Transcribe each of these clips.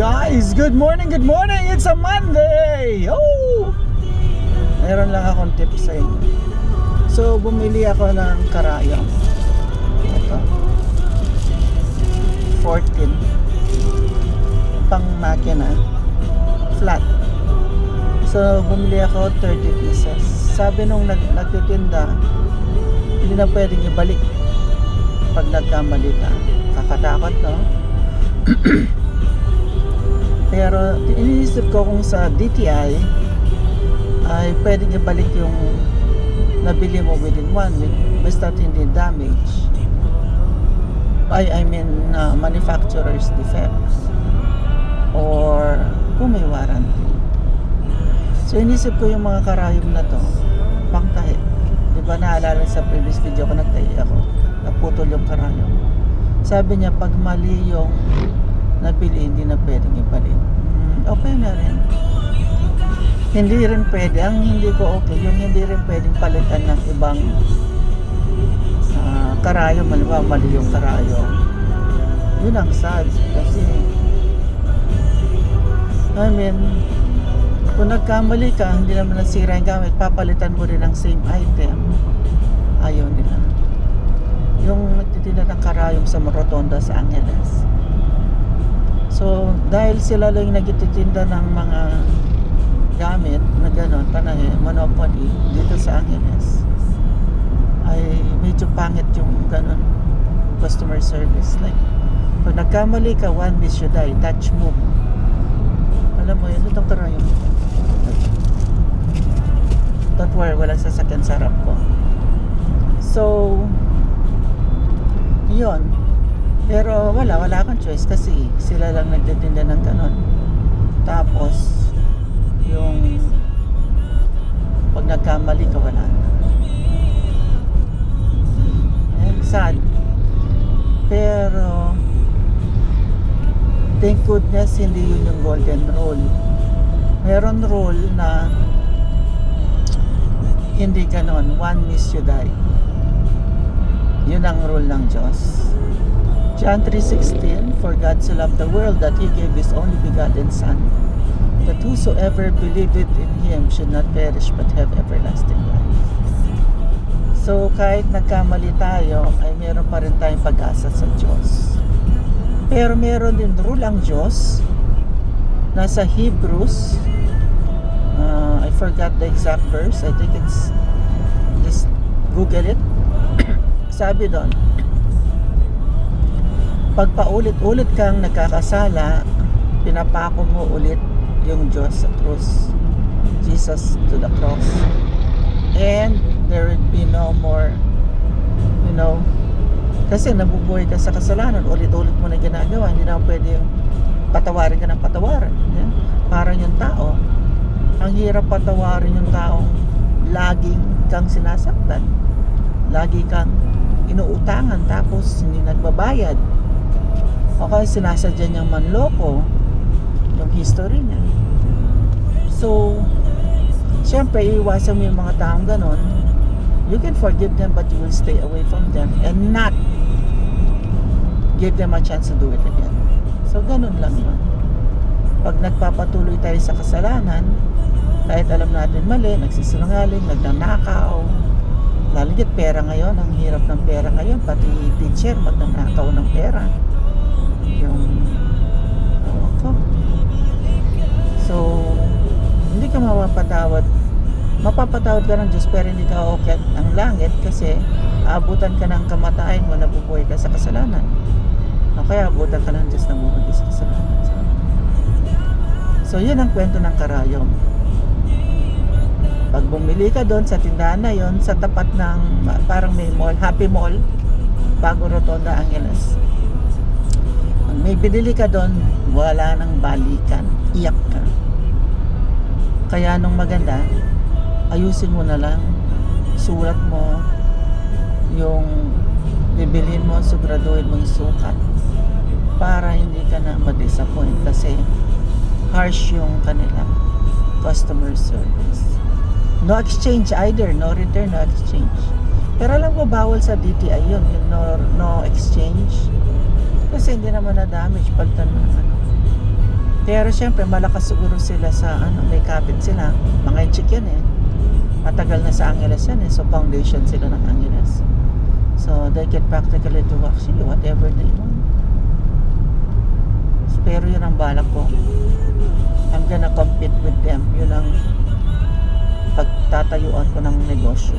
Guys, good morning, good morning! It's a Monday! Oh! Meron lang akong tips sa inyo. So, bumili ako ng karayom. Ito. 14. Pang makina. Flat. So, bumili ako 30 pieces. Sabi nung nagtitinda, hindi na pwedeng ibalik pag nagkamali ka. Kakatakot, no? Pero iniisip ko kung sa DTI ay pwedeng ibalik yung nabili mo within 1 week basta hindi damage. I mean manufacturer's defects or kung may warranty. So inisip ko yung mga karayom na to pangtahi. Diba naalala sa previous video ko nagtahi ako, naputol yung karayom. Sabi niya pag mali yung nabili, hindi na pwedeng ibalik. Okay na rin. Hindi rin pwede. Ang hindi ko okay, yung hindi rin pwedeng palitan ng ibang karayom. Halimbawa, mali yung karayom. Yun ang sad. Kasi, I mean, kung nagkamali ka, hindi naman nasira yung gamit, papalitan mo rin ang same item. Ayaw nila. Yung nagtitinda ng karayom sa Rotonda sa Angeles. So, dahil sila lang nagtitinda ng mga gamit na gano'n, panahe, monopoly, dito sa Angeles, ay medyo pangit yung gano'n customer service. Like, pag nagkamali ka, one miss you die, touch move. Alam mo yun, itong karayom. Don't worry, walang sasakyan sa harap ko. So, yun. Pero wala akong choice kasi sila lang nagtitinda ng ganon. Tapos yung pag nagkamali ka wala na. Sad. Pero thank goodness hindi yun yung golden rule. Meron rule na hindi ganon, one miss you die. Yun ang rule ng Diyos. John 3:16, for God so loved the world that He gave His only begotten Son, that whosoever believeth in Him should not perish but have everlasting life. So kahit nagkamali tayo, ay meron pa rin tayong pag-asa sa Diyos. Pero meron din rule ang Diyos, nasa Hebrews, I forgot the exact verse, I think it's, just Google it. Sabi doon, pag paulit-ulit kang nagkakasala, pinapako mo ulit yung Diyos sa cross. Jesus to the cross. And there will be no more, kasi nabubuhay ka sa kasalanan, ulit-ulit mo na ginagawa, hindi na pwede yung patawarin ka ng patawarin. Yeah? Parang yung tao, ang hirap patawarin yung taong laging kang sinasaktan. Lagi kang inuutangan tapos hindi nagbabayad. O kaya sinasadya niyang manloko yung history niya. So, syempre, iiwasan mo yung mga taong ganon. You can forgive them but you will stay away from them and not give them a chance to do it again. So, ganon lang yun. Pag nagpapatuloy tayo sa kasalanan, kahit alam natin mali, nagsisinungaling, nagnanakaw, lalagit pera ngayon, ang hirap ng pera ngayon, pati teacher magnanakaw ng pera. Yung ko. So hindi ka mapapatawad ka ng Diyos pero hindi ka okay ang langit kasi aabutan ka ng kamatayan mo, nabubuhay ka sa kasalanan. O kaya abutan ka ng Diyos na bumagi sa kasalanan. So yun ang kwento ng karayom. Pag bumili ka doon sa tindahan na yon, sa tapat ng parang may mall, Happy Mall, bago Rotonda, Angeles, may binili ka doon, wala nang balikan, iyak ka. Kaya nung maganda, ayusin mo na lang, sulat mo yung bibilhin mo, siguraduhin mo yung sukat para hindi ka na ma-disappoint kasi harsh yung kanila customer service. No exchange either, no return, no exchange. Pero alam ko bawal sa DTI yun, yung no exchange. Kasi hindi naman na damage palitan mo ng ano. Pero syempre malakas siguro sila sa ano, may cabin sila. Mga chicken eh. Matagal na sa Angeles yan eh. So foundation sila ng Angeles. So they can practically do actually whatever they want. Pero yun ang balak ko. I'm gonna compete with them. Yun ang pagtatayuan ko ng negosyo.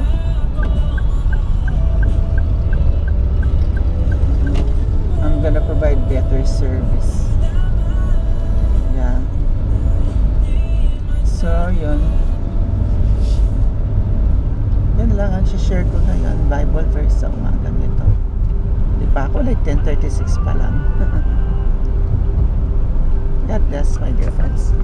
I'm gonna provide better service. Yeah. So, yun. Yun lang ang share ko ngayon. Bible verse sa umaga nito. Di pa ako, like 10:36 pa lang. God bless, my dear friends.